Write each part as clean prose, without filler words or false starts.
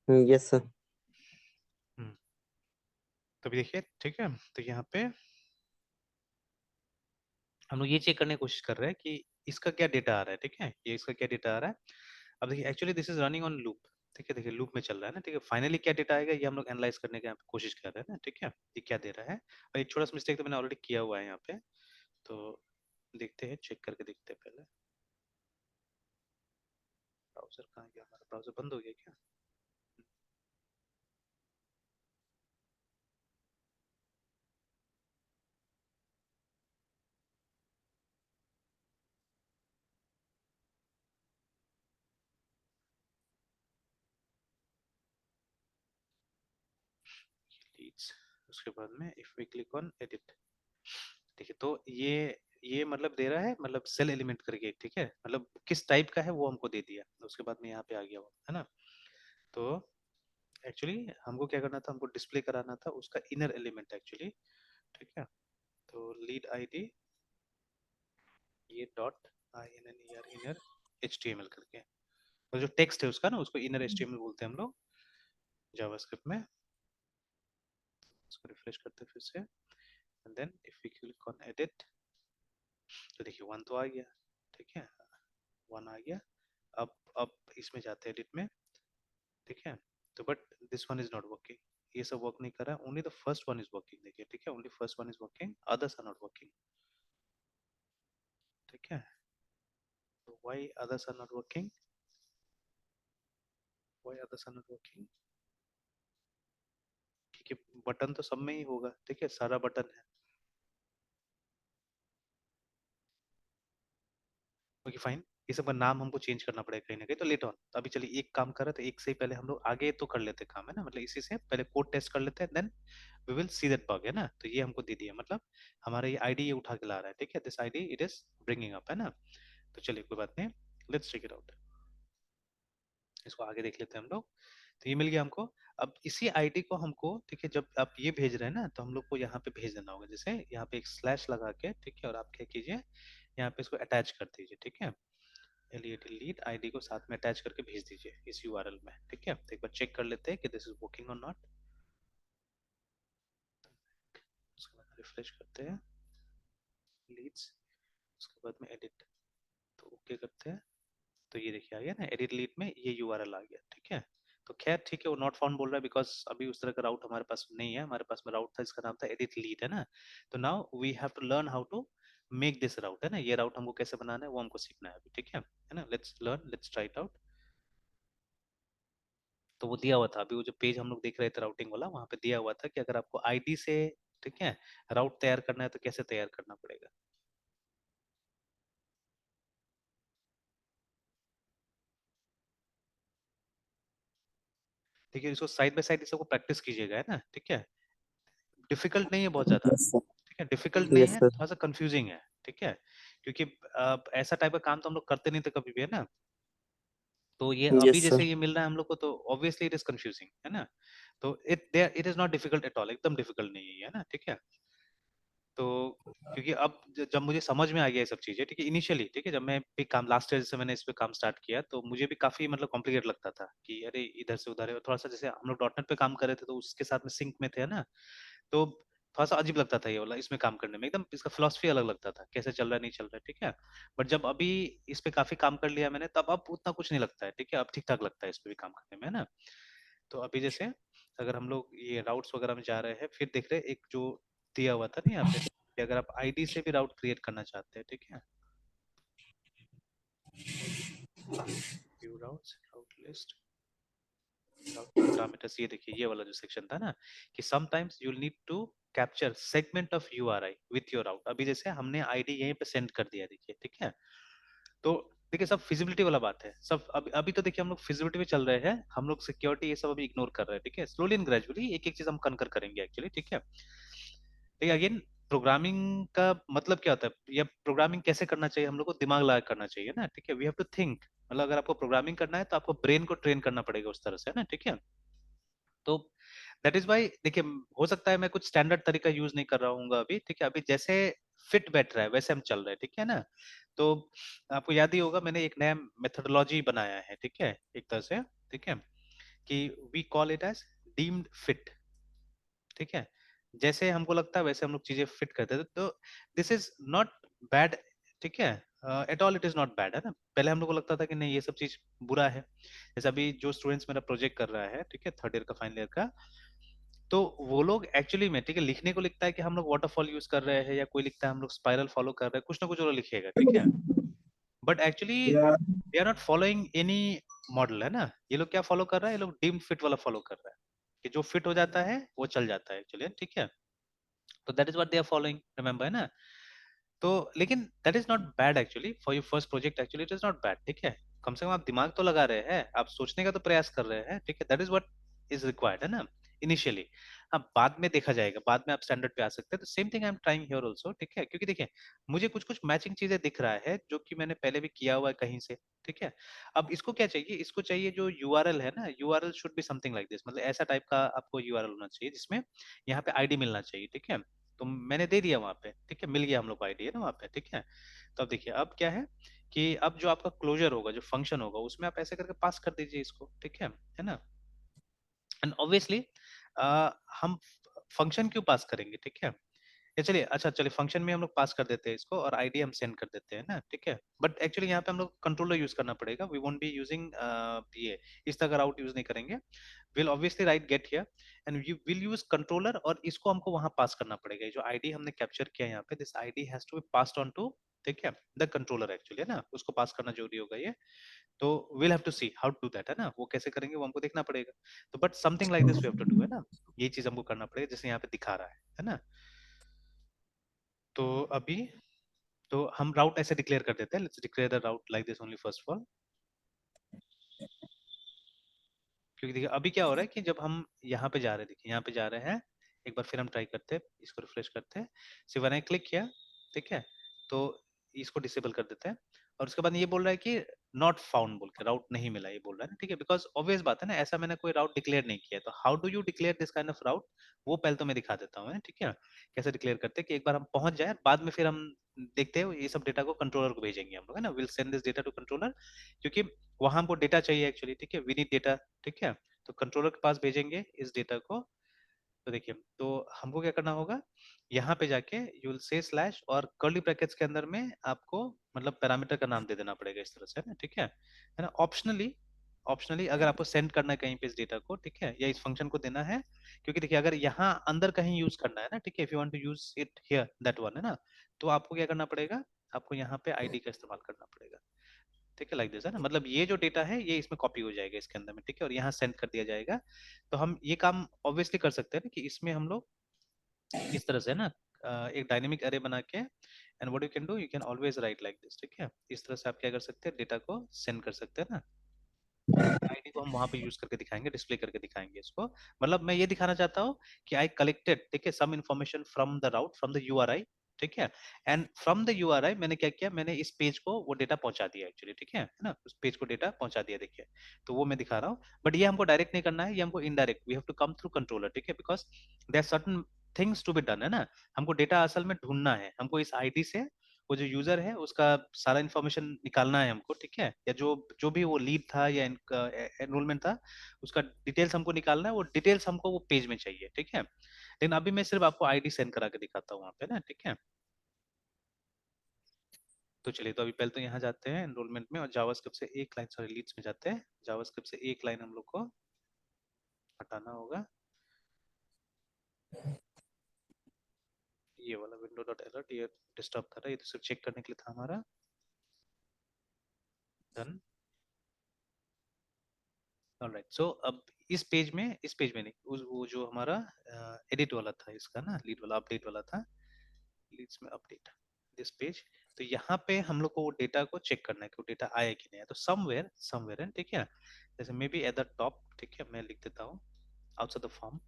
Yes sir. तो अभी देखिए, ठीक है, तो यहाँ पे हम लोग ये चेक करने की कोशिश कर रहे हैं कि इसका क्या डेटा आ रहा है, ठीक है, ये इसका क्या डेटा आ रहा है। अब देखिए actually this is running on loop, ठीक है, देखिए लूप में चल रहा है ना, ठीक है, फाइनली क्या डेटा आएगा ये हम लोग एनालाइज करने की यहाँ पे कोशिश कर रहे हैं ना, ठीक है, ये क्या दे रहा है। और एक छोटा सा मिस्टेक तो मैंने ऑलरेडी किया हुआ है यहाँ पे, तो देखते हैं, चेक करके देखते हैं पहले। ब्राउजर कहाँ गया हमारा, ब्राउजर बंद हो गया क्या? लीड्स, उसके बाद में if we click on edit, ठीक है, तो ये मतलब दे रहा है, मतलब सेल एलिमेंट करके, ठीक है, मतलब किस टाइप का है वो हमको दे दिया, उसके बाद में यहाँ पे आ गया वो, है ना। तो एक्चुअली हमको क्या करना था, हमको डिस्प्ले कराना था उसका इनर एलिमेंट एक्चुअली, ठीक है। तो लीड आईडी ये dot I N N E R inner H T M L करके, और जो टेक्स्ट है उसका ना, उसको inner H T M L बोलते हैं हम लोग जावास्क्रिप्ट में। इसको रिफ्रेश करते हैं फिर से, and then if we click on edit, तो देखिए वन तो आ गया, ठीक है, वन आ गया। अब इसमें जाते हैं एडिट में, ठीक है, तो but this one is not working, ये सब वर्क नहीं कर रहा है, only the first one is working, देखिए, ठीक है, only first one is working, others are not working, ठीक है। तो why others are not working, why others are not working, क्योंकि बटन तो सब में ही होगा, ठीक है, सारा बटन है। ओके फाइन, ये सब का नाम हमको चेंज करना पड़ेगा कहीं ना कहीं, तो लेट ऑन, तो अभी चलिए एक काम कर रहे थे, एक से ही पहले हम लोग आगे तो कर लेते काम, है ना, मतलब इसी से पहले कोड टेस्ट कर लेते हैं, then we will see that bug, है ना। तो ये हमको दे दिया, मतलब हमारा ये आईडी ये उठा के ला रहा है, ठीक है, this ID it is bringing up, है ना। तो चलिए कोई बात नहीं, लेट्स चेक इट आउट, इसको आगे देख लेते हैं हम लोग। तो ये मिल गया हमको। अब इसी आईडी को हमको, ठीक है, जब आप ये भेज रहे हैं ना, तो हम लोग को यहाँ पे भेज देना होगा, जैसे यहाँ पे एक स्लैश लगा के, ठीक है, और आप क्या कीजिए, यहाँ पे इसको अटैच कर दीजिए, ठीक है, एलिएट लीड आईडी को साथ में अटैच करके भेज दीजिए इस यूआरएल में, ठीक है। तो एक बार चेक कर लेते हैं कि दिस इज वर्किंग और नॉट, उसके बाद रिफ्रेश करते हैं लीड्स, उसके बाद में एडिट, तो ओके करते हैं, तो ये देखिए आ गया ना, एडिट लीड में ये यूआरएल आ गया, ठीक है। तो खैर ठीक है, वो नॉट फाउंड बोल रहा है बिकॉज अभी उस तरह का राउट हमारे पास नहीं है, हमारे पास में राउट था, इसका नाम था एडिट लीड, है ना। तो now we have to learn how to make this route, है ना, ये राउट हमको कैसे बनाना है वो हमको सीखना है अभी, ठीक है ना, let's learn, let's try it out. तो वो दिया हुआ था, अभी वो जो पेज हम लोग देख रहे थे राउटिंग वाला, वहां पे दिया हुआ था कि अगर आपको आईडी से, ठीक है, राउट तैयार करना है तो कैसे तैयार करना पड़ेगा। ठीक है, इसको साइड बाय साइड सबको प्रैक्टिस कीजिएगा, है ना, ठीक है, डिफिकल्ट नहीं है बहुत ज्यादा, यस सर। ठीक है, डिफिकल्ट नहीं यस है, सर। थोड़ा सा कंफ्यूजिंग है, ठीक है, क्योंकि ऐसा टाइप का काम तो हम लोग करते नहीं थे कभी भी, है ना। तो ये अभी यस जैसे सर। ये मिल रहा है हम लोग को, तो ऑब्वियसली इट इज कंफ्यूजिंग, है ना। तो it is not difficult at all, एकदम डिफिकल्ट नहीं है ये, है ना, ठीक है। तो क्योंकि अब जब मुझे समझ में आ गया ये सब चीजें, ठीक है, इनिशियली, ठीक है, जब मैं भी काम लास्ट ईयर से मैंने इस पे काम स्टार्ट किया, तो मुझे भी काफी मतलब कॉम्प्लिकेट लगता था कि अरे इधर से उधर है, थोड़ा सा जैसे हम लोग डॉट नेट पे काम कर रहे थे तो उसके साथ में सिंक में थे ना, तो थोड़ा सा अजीब लगता था ये वाला, इसमें काम करने में एकदम इसका फिलोसफी अलग लगता था, कैसे चल रहा है नहीं चल रहा है, ठीक है। बट जब अभी इस पे काफी काम कर लिया मैंने, तब अब उतना कुछ नहीं लगता है, ठीक है, अब ठीक ठाक लगता है इस पे भी काम करने में, है ना। तो अभी जैसे अगर हम लोग ये राउट्स वगैरह में जा रहे हैं, फिर देख रहे हैं एक जो दिया हुआ था ना यहाँ पे, कि अगर आप आईडी से भी राउट क्रिएट करना चाहते हैं, ठीक है, view routes, route list, route parameters, ये देखिए ये वाला जो सेक्शन था ना, कि sometimes you need to capture segment of URI with your route. अभी जैसे हमने आईडी यहीं पे सेंड कर दिया, देखिए, ठीक है। तो देखिए सब फिजिबिलिटी वाला बात है, सब अभी तो देखिए हम लोग फिजिबिलिटी में चल रहे हैं, हम लोग सिक्योरिटी ये सब अभी इग्नोर कर रहे हैं, ठीक है, स्लोली एंड ग्रेजुअली एक एक चीज हम कनकर करेंगे एक्चुअली, ठीक है। देखिए अगेन, प्रोग्रामिंग का मतलब क्या होता है, या प्रोग्रामिंग कैसे करना चाहिए, हम लोग को दिमाग लगा करना चाहिए ना, ठीक है, वी हैव टू थिंक, मतलब अगर आपको प्रोग्रामिंग करना है तो आपको ब्रेन को ट्रेन करना पड़ेगा उस तरह से, है ना, ठीक है। तो दैट इज वाई देखिए, हो सकता है मैं कुछ स्टैंडर्ड तरीका यूज नहीं कर रहा हूँ अभी, ठीक है, अभी जैसे फिट बैठ रहा है वैसे हम चल रहे हैं, ठीक है ना। तो आपको याद ही होगा मैंने एक नया मेथोडोलॉजी बनाया है, ठीक है, एक तरह से, ठीक है, कि we call it as deemed fit, ठीक है। जैसे हमको लगता है वैसे हम लोग चीजें फिट करते थे, तो दिस इज नॉट बैड, ठीक है। At all it is not bad, है ना। पहले हम लोग को लगता था कि नहीं ये सब चीज बुरा है। जैसे अभी जो स्टूडेंट्स मेरा प्रोजेक्ट कर रहा है, ठीक है, थर्ड ईयर का फाइनल ईयर का, तो वो लोग एक्चुअली में, ठीक है, लिखने को लिखता है कि हम लोग वाटरफॉल यूज कर रहे हैं, या कोई लिखता है हम लोग स्पाइरल फॉलो कर रहे हैं, कुछ ना कुछ वो लोग लिखेगा, ठीक है। But actually Yeah. They are not following any model, है ना। ये लोग क्या फॉलो कर रहा है, ये लोग डीम फिट वाला फॉलो कर रहा है, कि जो फिट हो जाता है वो चल जाता है एक्चुअली, ठीक है। तो that is what they are following, remember, है ना। तो लेकिन that is not bad actually for your first project, actually it is not bad, ठीक है। कम से कम आप दिमाग तो लगा रहे हैं, आप सोचने का तो प्रयास कर रहे हैं, ठीक है। That is what is required, है ना, इनिशियली। हाँ, बाद में देखा जाएगा, बाद में आप स्टैंडर्ड पे आ सकते हैं। तो same thing I am trying here also, ठीक है। क्योंकि देखिए मुझे कुछ कुछ मैचिंग चीजें दिख रहा है जो कि मैंने पहले भी किया हुआ है कहीं से, ठीक है। अब इसको क्या चाहिए, इसको चाहिए जो यूआरएल है ना, URL should be something like this, मतलब ऐसा टाइप का आपको यूआरएल होना चाहिए जिसमें यहाँ पे आईडी मिलना चाहिए, ठीक है। तो मैंने दे दिया वहां पे, ठीक है, मिल गया हम लोग को आईडी, है ना वहाँ पे, ठीक है। तो अब देखिए अब क्या है कि अब जो आपका क्लोजर होगा, जो फंक्शन होगा, उसमें आप ऐसे करके पास कर दीजिए इसको, ठीक है ना। एंड ऑब्वियसली हम फंक्शन क्यों पास करेंगे, ठीक है। ये चलिए, अच्छा चलिए, फंक्शन में हम लोग पास कर देते हैं इसको, और आईडी हम सेंड कर देते हैं ना, ठीक है। बट एक्चुअली यहाँ पे हम लोग कंट्रोलर यूज करना पड़ेगा, वी वोंट बी यूजिंग ये इस तरह का राउट यूज नहीं करेंगे। Will obviously right get here and you will use controller, और इसको हमको वहां पास करना पड़ेगा। ये जो आईडी हमने कैप्चर किया यहाँ पे, this ID has to be passed on to, ठीक है, द कंट्रोलर एक्चुअली, है ना, उसको पास करना जरूरी होगा ये। तो will have to see how to do that, है ना, वो कैसे करेंगे वो हमको देखना पड़ेगा। तो but something like this we have to do, है ना। ये चीज हमको करना पड़ेगा जैसे यहाँ पे दिखा रहा है ना। तो अभी तो हम राउट ऐसे डिक्लेयर कर देते हैं, let's declare the route like this only first of all. क्योंकि देखिए अभी क्या हो रहा है कि जब हम यहाँ पे जा रहे हैं, देखिए यहाँ पे जा रहे हैं, एक बार फिर हम ट्राई करते हैं, इसको रिफ्रेश करते हैं, सिर्फ मैंने क्लिक किया, ठीक है। तो इसको डिसेबल कर देते हैं, और उसके बाद ये बोल रहा है कि नॉट फाउंड बोल के, राउट नहीं मिला ये बोल रहा है ना, ठीक है। बिकॉज ऑब्वियस बात है ना, ऐसा मैंने कोई राउट डिक्लेयर नहीं किया है, तो how do you declare this kind of route, वो पहले तो मैं दिखा देता हूँ, ठीक है। कैसे डिक्लेयर करते हैं कि एक बार हम पहुंच जाए, बाद में फिर हम देखते हैं ये सब डेटा को कंट्रोलर को भेजेंगे हम लोग, है ना। Will send this data to controller, क्योंकि वहां हमको डेटा चाहिए एक्चुअली, ठीक है, वी नीड डेटा, ठीक है। तो कंट्रोलर के पास भेजेंगे इस डेटा को। तो देखिए, तो हमको क्या करना होगा, यहाँ पे जाके यू विल से स्लैश, और कर्ली ब्रैकेट्स के अंदर में आपको मतलब पैरामीटर का नाम दे देना पड़ेगा इस तरह से, है ना, ठीक है ना। ऑप्शनली, ऑप्शनली अगर आपको सेंड करना है कहीं पे इस डेटा को, ठीक है, या इस फंक्शन को देना है, क्योंकि देखिए अगर यहाँ अंदर कहीं यूज करना है ना, ठीक है, if you want to use it here that one, है ना, तो आपको क्या करना पड़ेगा, आपको यहाँ पे आईडी का इस्तेमाल करना पड़ेगा, ठीक है, लाइक दिस, है ना। मतलब ये जो डेटा है ये इसमें कॉपी हो जाएगा इसके अंदर में, ठीक है, और यहाँ सेंड कर दिया जाएगा। तो हम ये काम ऑब्वियसली कर सकते हैं ना कि इसमें हम लोग इस तरह से ना एक डायनेमिक अरे बना के, and what you can do, you can always right like this, ठीक है। इस तरह से आप क्या कर सकते हैं, डेटा को सेंड कर सकते हैं ना। आईडी को हम वहां पे यूज करके दिखाएंगे, डिस्प्ले करके दिखाएंगे इसको। मतलब मैं ये दिखाना चाहता हूँ कि आई कलेक्टेड, ठीक है, some information from the route, from the URI, ठीक है। एंड फ्रॉम द यूआरआई मैंने क्या किया, मैंने इस पेज को वो डेटा पहुंचा दिया एक्चुअली, ठीक है ना, उस पेज को डेटा पहुंचा दिया, देखिए। तो वो मैं दिखा रहा हूँ, बट ये हमको डायरेक्ट नहीं करना है, ये हमको indirect, we have to come through controller, ठीक है, because there certain things to be done, है ना। हमको डेटा असल में ढूंढना है, हमको इस आईडी से वो जो यूजर है उसका सारा इन्फॉर्मेशन निकालना है हमको, ठीक है, या जो जो भी वो लीड था या एनरोलमेंट था, उसका डिटेल्स हमको निकालना है, वो डिटेल्स हमको वो पेज में चाहिए, ठीक है। लेकिन अभी मैं सिर्फ आपको आईडी सेंड करा के दिखाता हूँ वहाँ पे ना, ठीक है। तो चलिए, तो अभी पहले तो यहाँ जाते हैं एनरोलमेंट में, और जावास्क्रिप्ट से एक लाइन, सॉरी लीड्स में जाते हैं, जावास्क्रिप्ट से एक लाइन हम लोग को हटाना होगा, ये वाला विंडो डॉट अलर्ट, ये डिस्टर्ब कर रहा है, ये तो सिर्फ चेक करने के लिए था हमारा। डन। ऑलराइट, सो अब इस पेज में नहीं, वो जो हमारा एडिट वाला था इसका ना, लीड वाला, अपडेट वाला था, लीड्स में अपडेट दिस पेज। तो यहाँ पे हम लोग को वो डेटा को चेक करना है कि वो डेटा आया कि नहीं है। तो समवेयर समवेयर है, ठीक है, जैसे may be at the top, ठीक है, मैं लिख देता हूँ आउटसाइड द फॉर्म,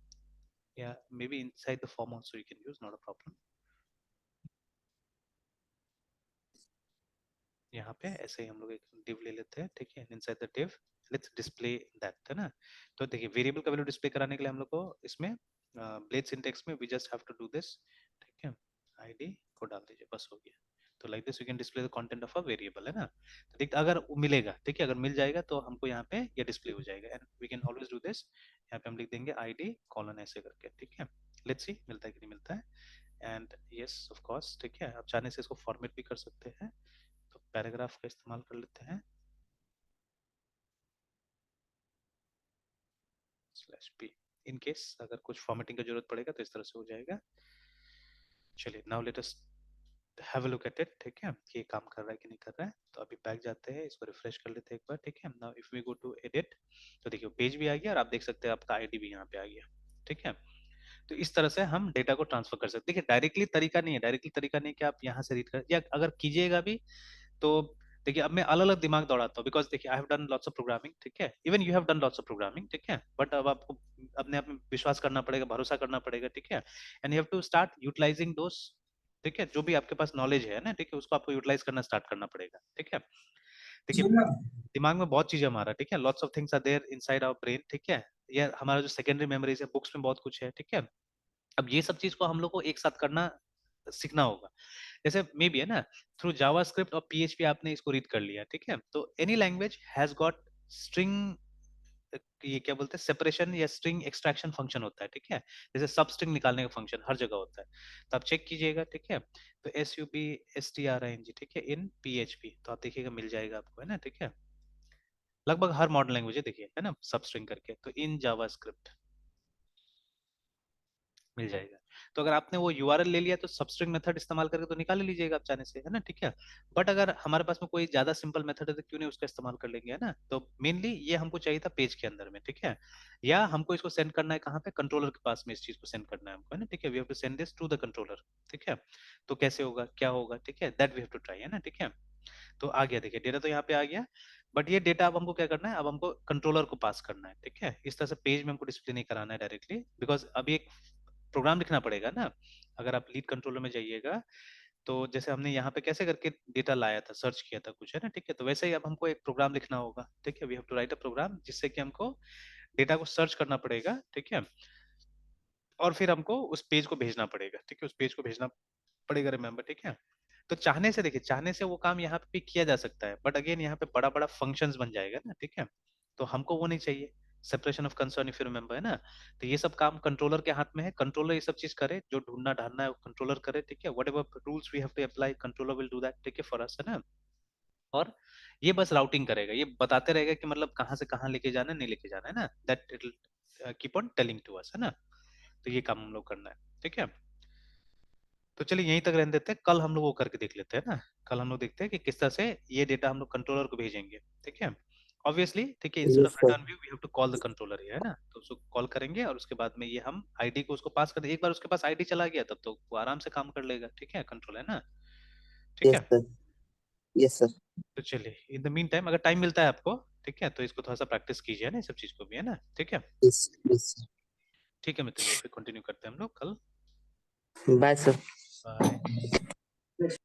या may be inside the form also you can use, not a problem. यहाँ पे ऐसे ही हम लोग एक div ले लेते हैं, ठीक है, inside the div let's display that, है ना। तो देखिए वेरिएबल का वैल्यू डिस्प्ले कराने के लिए हम लोग को इसमें ब्लेड सिंटेक्स में we just have to do this, ठीक है, आईडी को डाल दीजिए, बस हो गया। तो like this we can display the content of a variable, है ना। तो देख अगर वो मिलेगा, ठीक है, अगर मिल जाएगा तो हमको यहाँ पे ये डिस्प्ले हो जाएगा, and we can always do this. यहाँ पे हम लिख देंगे ID कॉलन ऐसे करके, ठीक है। लेट्स सी मिलता है कि नहीं मिलता है। एंड यस ऑफ कोर्स, ठीक है, आप चाहने से इसको फॉर्मेट भी कर सकते हैं, तो पैराग्राफ का इस्तेमाल कर लेते हैं, /p। इन केस अगर कुछ फॉर्मेटिंग का जरूरत पड़ेगा तो इस तरह से हो जाएगा। चलिए now let us have a look at it, ठीक है, कि ये काम कर रहा है कि नहीं कर रहा है। तो अभी बैक जाते हैं, इसको रिफ्रेश कर लेते हैं एक बार, ठीक है। Now if we go to edit, तो देखिए पेज भी आ गया और आप देख सकते हैं आपका आईडी भी यहाँ पे आ गया, ठीक है। तो इस तरह से हम डेटा को ट्रांसफर कर सकते हैं। देखिए डायरेक्टली तरीका नहीं है, डायरेक्टली तरीका नहीं कि आप यहाँ से रीड कर, या अगर कीजिएगा भी तो देखिए अब मैं अलग अलग दिमाग दौड़ाता हूँ, बिकॉज देखिए I have done lots of programming, ठीक है, even you have done lots of programming, ठीक है, बट अब आपको अपने आप में विश्वास करना पड़ेगा, भरोसा करना पड़ेगा, ठीक है, and you have to start utilising those, ठीक है, जो भी आपके पास नॉलेज है ना, ठीक है, उसको आपको यूटिलाइज करना स्टार्ट करना पड़ेगा, ठीक है। देखिए दिमाग में बहुत चीजें हमारा, ठीक है, lots of things are there inside our brain, ठीक है, ये हमारा जो सेकेंडरी मेमोरीज है, बुक्स में बहुत कुछ है, ठीक है। अब ये सब चीज को हम लोग को एक साथ करना सीखना होगा। जैसे मे बी है ना, थ्रू जावास्क्रिप्ट और PHP आपने इसको रीड कर लिया, ठीक है, तो any language has got string, ये क्या बोलते हैं, सेपरेशन या स्ट्रिंग एक्सट्रैक्शन फंक्शन होता है, ठीक है, जैसे सब स्ट्रिंग निकालने का फंक्शन हर जगह होता है। तो आप चेक कीजिएगा, ठीक है, तो SUBSTRING, ठीक है, इन PHP, तो आप देखिएगा मिल जाएगा आपको, है ना, ठीक है, लगभग हर मॉडर्न लैंग्वेज है, देखिए है ना, सब स्ट्रिंग करके, तो इन जावास्क्रिप्ट मिल जाएगा। तो अगर आपने वो URL ले लिया तो सबस्ट्रिंग मेथड इस्तेमाल करके तो निकाल लीजिएगा आप चाहने से, है ना, ठीक है। बट अगर हमारे पास में कोई ज्यादा सिंपल मेथड है तो क्यों नहीं उसका इस्तेमाल कर लेंगे, है ना। तो मेनली ये हमको चाहिए था पेज के अंदर में, ठीक है, या हमको इसको सेंड करना है कहाँ पे, कंट्रोलर के पास में इस चीज को सेंड करना है हमको, है ना, ठीक है, we have to send this to the controller, ठीक है। तो कैसे होगा, क्या होगा, ठीक है, that we have to try, है ना, ठीक है। तो आ गया, देखिए डेटा तो यहाँ पे आ गया, बट ये डेटा अब हमको क्या करना है, अब हमको कंट्रोलर को पास करना है, ठीक है। इस तरह से पेज में हमको डिस्प्ले नहीं कराना है डायरेक्टली, बिकॉज अभी एक प्रोग्राम लिखना पड़ेगा ना। अगर आप लीड कंट्रोलर में जाइएगा, तो जैसे हमने यहाँ पे कैसे करके डेटा लाया था, सर्च किया था कुछ, है ना, ठीक है, तो वैसे ही अब हमको एक प्रोग्राम लिखना होगा, ठीक है, we have to write a program जिससे कि हमको डेटा को सर्च करना पड़ेगा, ठीक है, और फिर हमको उस पेज को भेजना पड़ेगा, ठीक है, उस पेज को भेजना पड़ेगा, रिमेम्बर, ठीक है। तो चाहने से, देखिए चाहने से वो काम यहाँ पे भी किया जा सकता है, बट अगेन यहाँ पे बड़ा बड़ा फंक्शंस बन जाएगा ना, ठीक है, तो हमको वो नहीं चाहिए, separation of concern, if you remember, है ना। तो ये सब काम कंट्रोलर के हाथ में है, कंट्रोलर ये सब चीज करे, जो ढूंढना ढांढना है वो कंट्रोलर करे, ठीक है, whatever rules we have to apply controller will do that, ठीक है, फॉर अस, है ना। और ये बस राउटिंग करेगा, ये बताते रहेगा कि मतलब कहाँ से कहाँ लेके जाना है, नहीं लेके जाना है ना, that it will keep on telling to us, है ना। तो ये काम हम लोग करना है, ठीक है। तो चलिए यहीं तक रहने देते हैं, कल हम लोग वो करके देख लेते हैं ना। कल हम लोग देखते हैं कि किस तरह से ये डेटा हम लोग कंट्रोलर को भेजेंगे, ठीक है। ऑब्वियसली, ठीक है, instead yes of sir. Return view we have to call the controller, है ना, तो उसको कॉल करेंगे और उसके बाद में ये हम आईडी को उसको पास कर दें। एक बार उसके पास आईडी चला गया तब तो वो आराम से काम कर लेगा, ठीक है, कंट्रोल, है ना, ठीक यस है। सर। Yes sir. तो चलिए इन द मीन टाइम अगर टाइम मिलता है आपको, ठीक है, तो इसको थोड़ा सा प्रैक्टिस कीजिए ना, इस सब चीज को भी, है ना, ठीक है। यस। यस ठीक है मित्र, फिर कंटिन्यू करते हैं हम लोग कल। सर। Bye sir. बाय।